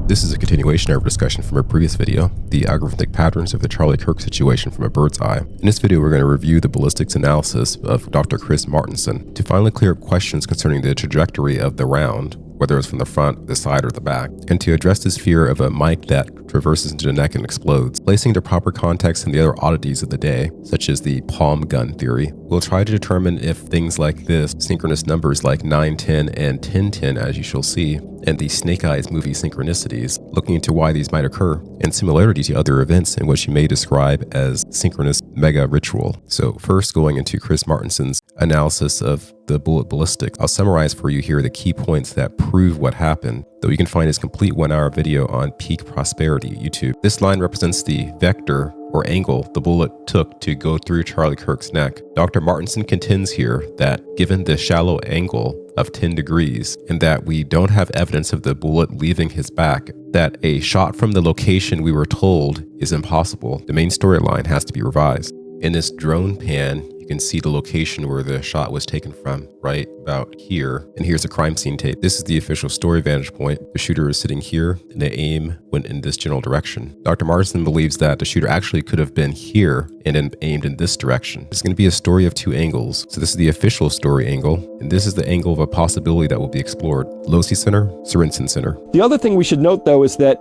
This is a continuation of our discussion from our previous video, the algorithmic patterns of the Charlie Kirk situation from a bird's eye. In this video, we're going to review the ballistics analysis of Dr. Chris Martenson to finally clear up questions concerning the trajectory of the round, whether it's from the front, the side, or the back, and to address this fear of a mic that traverses into the neck and explodes. Placing the proper context in the other oddities of the day, such as the palm gun theory, we'll try to determine if things like this, synchronous numbers like 910 and 1010, as you shall see, and the Snake Eyes movie synchronicities, looking into why these might occur, and similarity to other events in which you may describe as synchronous mega ritual. So first, going into Chris Martenson's analysis of the bullet ballistics, I'll summarize for you here the key points that prove what happened, though you can find his complete 1-hour video on Peak Prosperity YouTube. This line represents the vector or angle the bullet took to go through Charlie Kirk's neck. Dr. Martenson contends here that given the shallow angle of 10 degrees and that we don't have evidence of the bullet leaving his back, that a shot from the location we were told is impossible. The main storyline has to be revised. In this drone pan, you can see the location where the shot was taken from, right about here. And here's a crime scene tape. This is the official story vantage point. The shooter is sitting here and the aim went in this general direction. Dr. Martenson believes that the shooter actually could have been here and then aimed in this direction. It's going to be a story of two angles. So this is the official story angle, and this is the angle of a possibility that will be explored. Losey Center, Sorensen Center. The other thing we should note, though, is that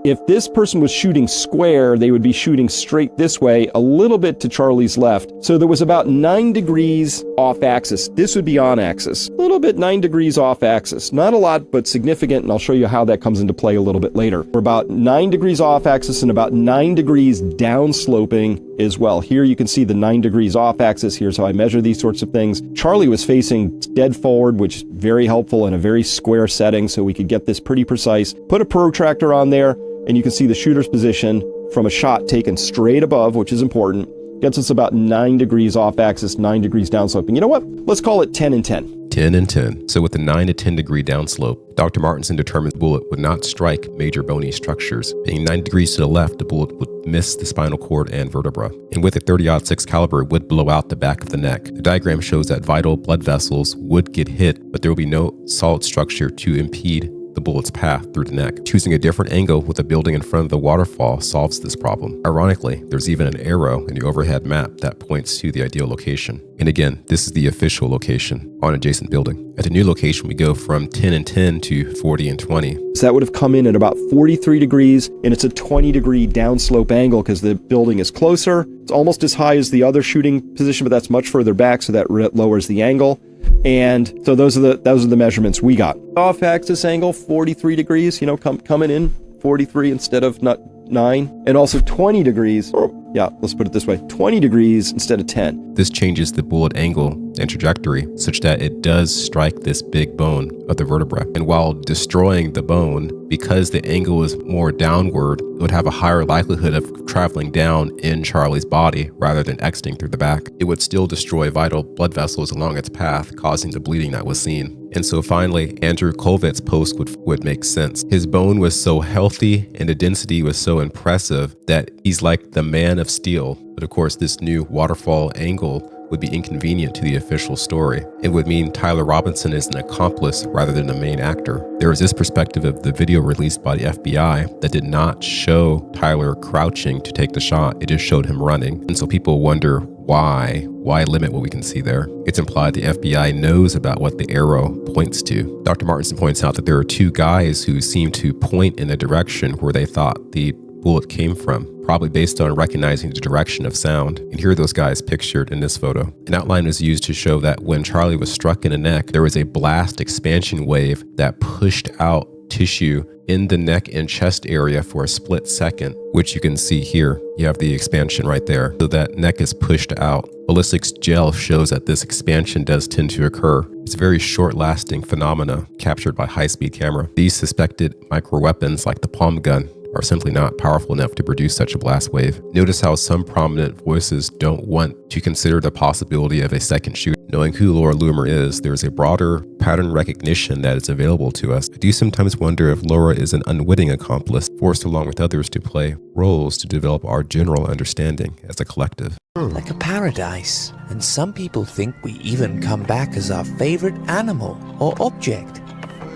if this person was shooting square, they would be shooting straight this way, a little bit to Charlie's left. So there was about 9 degrees off axis. This would be on axis. A little bit 9 degrees off axis. Not a lot, but significant, and I'll show you how that comes into play a little bit later. We're about 9 degrees off axis and about 9 degrees downsloping as well. Here you can see the 9 degrees off axis. Here's how I measure these sorts of things. Charlie was facing dead forward, which is very helpful in a very square setting, so we could get this pretty precise. Put a protractor on there, and you can see the shooter's position from a shot taken straight above, which is important. Gets us about 9 degrees off axis, 9 degrees downsloping. You know what? Let's call it 10 and 10. 10 and 10. So with the 9 to 10 degree downslope, Dr. Martenson determined the bullet would not strike major bony structures. Being 9 degrees to the left, the bullet would miss the spinal cord and vertebra. And with a 30-06 caliber, it would blow out the back of the neck. The diagram shows that vital blood vessels would get hit, but there will be no solid structure to impede the bullet's path through the neck. Choosing a different angle with a building in front of the waterfall solves this problem. Ironically, there's even an arrow in the overhead map that points to the ideal location. And again, this is the official location on adjacent building. At the new location, we go from 10 and 10 to 40 and 20. So that would have come in at about 43 degrees, and it's a 20-degree downslope angle because the building is closer. It's almost as high as the other shooting position, but that's much further back, so that lowers the angle. And so those are the measurements we got. Off-axis angle, 43 degrees, you know, coming in 43 instead of not 9. And also 20 degrees. Yeah, let's put it this way, 20 degrees instead of 10. This changes the bullet angle and trajectory such that it does strike this big bone of the vertebra. And while destroying the bone, because the angle is more downward, it would have a higher likelihood of traveling down in Charlie's body rather than exiting through the back. It would still destroy vital blood vessels along its path, causing the bleeding that was seen. And so finally, Andrew Colvett's post would make sense. His bone was so healthy and the density was so impressive that he's like the man of steel. But of course, this new waterfall angle would be inconvenient to the official story. It would mean Tyler Robinson is an accomplice rather than a main actor. There was this perspective of the video released by the FBI that did not show Tyler crouching to take the shot. It just showed him running. And so people wonder why limit what we can see there? It's implied the FBI knows about what the arrow points to. Dr. Martenson points out that there are 2 guys who seem to point in the direction where they thought the bullet came from, probably based on recognizing the direction of sound. And here are those guys pictured in this photo. An outline was used to show that when Charlie was struck in the neck, there was a blast expansion wave that pushed out tissue in the neck and chest area for a split second, which you can see here. You have the expansion right there. So that neck is pushed out. Ballistics gel shows that this expansion does tend to occur. It's a very short-lasting phenomena captured by high-speed camera. These suspected microweapons like the palm gun are simply not powerful enough to produce such a blast wave. Notice how some prominent voices don't want to consider the possibility of a second shoot. Knowing who Laura Loomer is, there's a broader pattern recognition that is available to us. I do sometimes wonder if Laura is an unwitting accomplice, forced along with others to play roles to develop our general understanding as a collective. Like a paradise, and some people think we even come back as our favorite animal or object.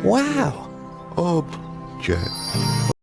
Wow. Object.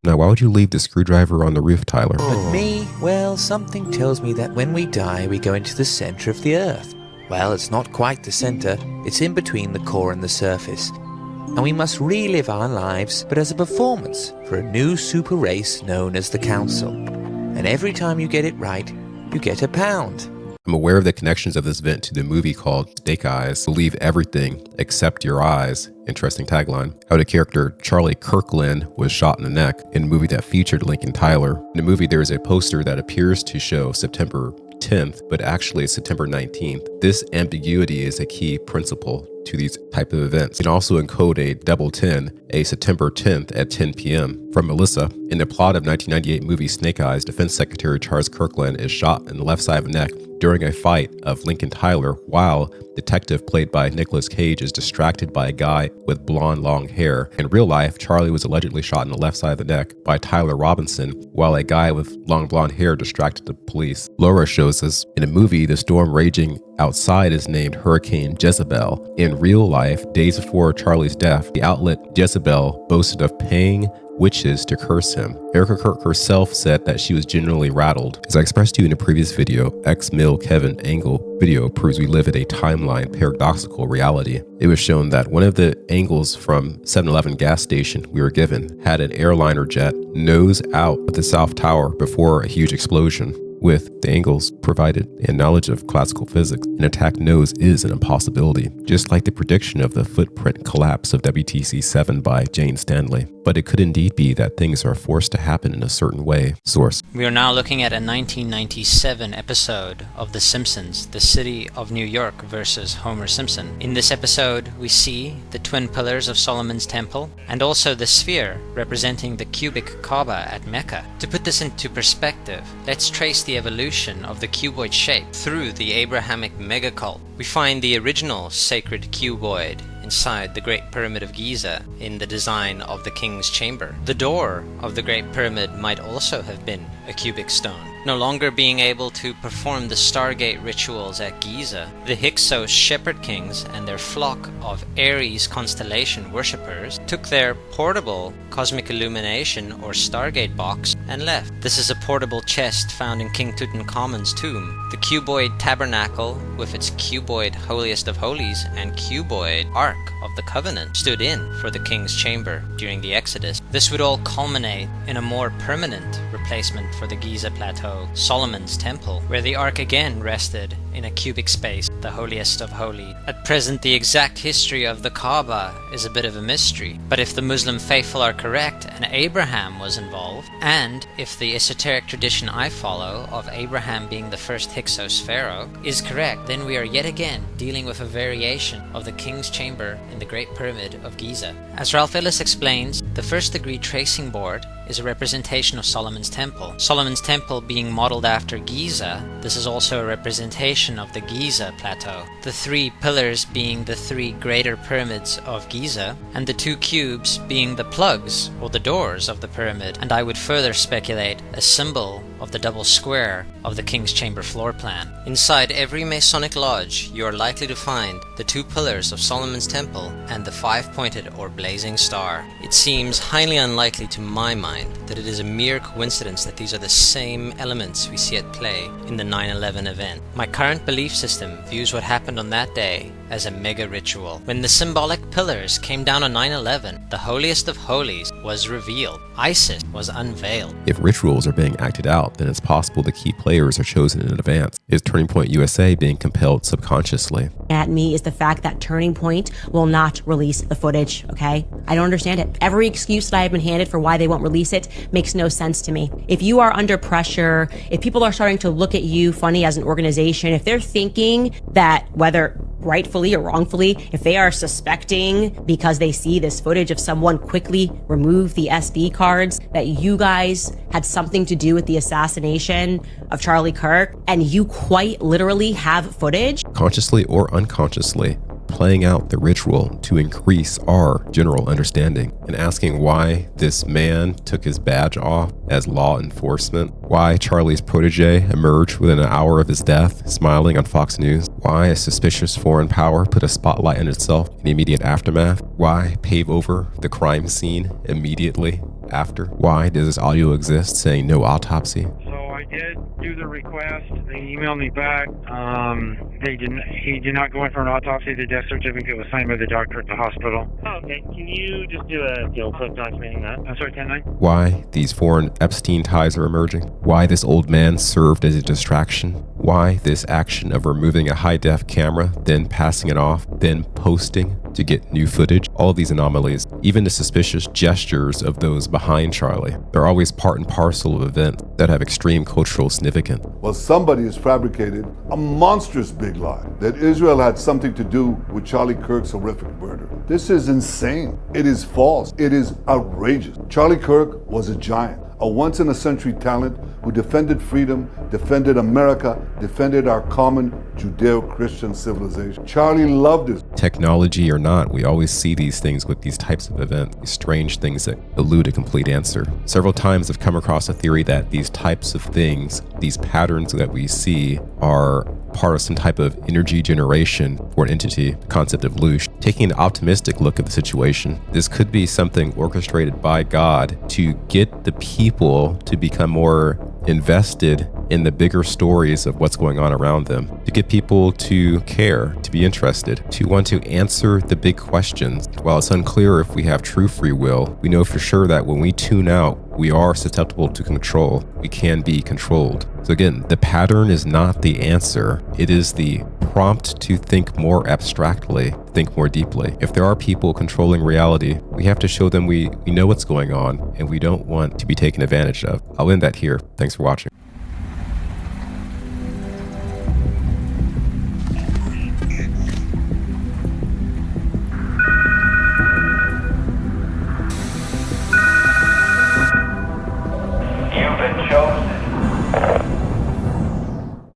Now, why would you leave the screwdriver on the roof, Tyler? But me, well, something tells me that when we die, we go into the center of the Earth. Well, it's not quite the center. It's in between the core and the surface. And we must relive our lives, but as a performance for a new super race known as the Council. And every time you get it right, you get a pound. I'm aware of the connections of this event to the movie called Snake Eyes. Believe everything except your eyes. Interesting tagline. How the character Charlie Kirkland was shot in the neck in a movie that featured Lincoln Tyler. In the movie, there is a poster that appears to show September 10th, but actually it's September 19th. This ambiguity is a key principle to these type of events. You can also encode a double 10, a September 10th at 10 p.m. From Melissa. In the plot of 1998 movie Snake Eyes, Defense Secretary Charles Kirkland is shot in the left side of the neck during a fight of Lincoln Tyler, while detective played by Nicolas Cage is distracted by a guy with blonde long hair. In real life, Charlie was allegedly shot in the left side of the neck by Tyler Robinson, while a guy with long blonde hair distracted the police. Laura shows us in a movie, the storm raging outside is named Hurricane Jezebel. In real life, days before Charlie's death, the outlet Jezebel boasted of paying witches to curse him. Erica Kirk herself said that she was genuinely rattled. As I expressed to you in a previous video, ex-Mill Kevin Angle video proves we live in a timeline paradoxical reality. It was shown that one of the angles from 7-Eleven gas station we were given had an airliner jet nose out at the South Tower before a huge explosion. With the angles provided and knowledge of classical physics, an attack nose is an impossibility, just like the prediction of the footprint collapse of WTC-7 by Jane Stanley. But it could indeed be that things are forced to happen in a certain way. Source. We are now looking at a 1997 episode of The Simpsons, The City of New York versus Homer Simpson. In this episode, we see the twin pillars of Solomon's Temple and also the sphere representing the cubic Kaaba at Mecca. To put this into perspective, let's trace the evolution of the cuboid shape through the Abrahamic megacult. We find the original sacred cuboid inside the Great Pyramid of Giza in the design of the King's Chamber. The door of the Great Pyramid might also have been a cubic stone. No longer being able to perform the Stargate rituals at Giza, the Hyksos shepherd kings and their flock of Aries constellation worshippers took their portable cosmic illumination or Stargate box and left. This is a portable chest found in King Tutankhamun's tomb. The cuboid tabernacle with its cuboid holiest of holies and cuboid ark of the covenant stood in for the king's chamber during the Exodus. This would all culminate in a more permanent replacement for the Giza plateau, Solomon's Temple, where the ark again rested in a cubic space, the holiest of holies. At present, the exact history of the Kaaba is a bit of a mystery, but if the Muslim faithful are correct and Abraham was involved, and if the esoteric tradition I follow of Abraham being the first Hyksos pharaoh is correct, then we are yet again dealing with a variation of the king's chamber in the Great Pyramid of Giza. As Ralph Ellis explains, the first degree tracing board is a representation of Solomon's Temple. Solomon's Temple being modeled after Giza, this is also a representation of the Giza plateau. The three pillars being the three greater pyramids of Giza, and the two cubes being the plugs or the doors of the pyramid, and I would further speculate a symbol of the double square of the King's Chamber floor plan. Inside every Masonic lodge, you are likely to find the two pillars of Solomon's Temple and the five-pointed or blazing star. It seems highly unlikely to my mind that it is a mere coincidence that these are the same elements we see at play in the 9/11 event. My current belief system views what happened on that day as a mega ritual. When the symbolic pillars came down on 9/11, the holiest of holies was revealed. ISIS was unveiled. If rituals are being acted out, then it's possible the key players are chosen in advance. Is Turning Point USA being compelled subconsciously? At me is the fact that Turning Point will not release the footage, okay? I don't understand it. Every excuse that I have been handed for why they won't release it makes no sense to me. If you are under pressure, if people are starting to look at you funny as an organization, if they're thinking that whether rightfully or wrongfully, if they are suspecting because they see this footage of someone quickly remove the SD cards that you guys had something to do with the assassination of Charlie Kirk, and you quite literally have footage. Consciously or unconsciously, playing out the ritual to increase our general understanding, and asking why this man took his badge off as law enforcement, why Charlie's protege emerged within an hour of his death, smiling on Fox News, why a suspicious foreign power put a spotlight on itself in the immediate aftermath, why pave over the crime scene immediately after, why does this audio exist saying no autopsy? I did do the request. They emailed me back. He did not go in for an autopsy. The death certificate was signed by the doctor at the hospital. Oh, okay. Can you just do a clip documenting that? I'm sorry, 10-9? Why these foreign Epstein ties are emerging? Why this old man served as a distraction? Why this action of removing a high-def camera, then passing it off, then posting to get new footage? All these anomalies, even the suspicious gestures of those behind Charlie, they're always part and parcel of events that have extreme cultural significance. Well, somebody has fabricated a monstrous big lie that Israel had something to do with Charlie Kirk's horrific murder. This is insane. It is false. It is outrageous. Charlie Kirk was a giant, a once-in-a-century talent who defended freedom, defended America, defended our common Judeo-Christian civilization. Charlie loved us. Technology or not, we always see these things with these types of events, these strange things that elude a complete answer. Several times I've come across a theory that these types of things, these patterns that we see, are part of some type of energy generation for an entity, the concept of loosh. Taking an optimistic look at the situation, this could be something orchestrated by God to get the people to become more invested in the bigger stories of what's going on around them, to get people to care, to be interested, to want to answer the big questions. While it's unclear if we have true free will, we know for sure that when we tune out, we are susceptible to control. We can be controlled. So again, the pattern is not the answer. It is the prompt to think more abstractly, think more deeply. If there are people controlling reality, we have to show them we know what's going on and we don't want to be taken advantage of. I'll end that here. Thanks for watching.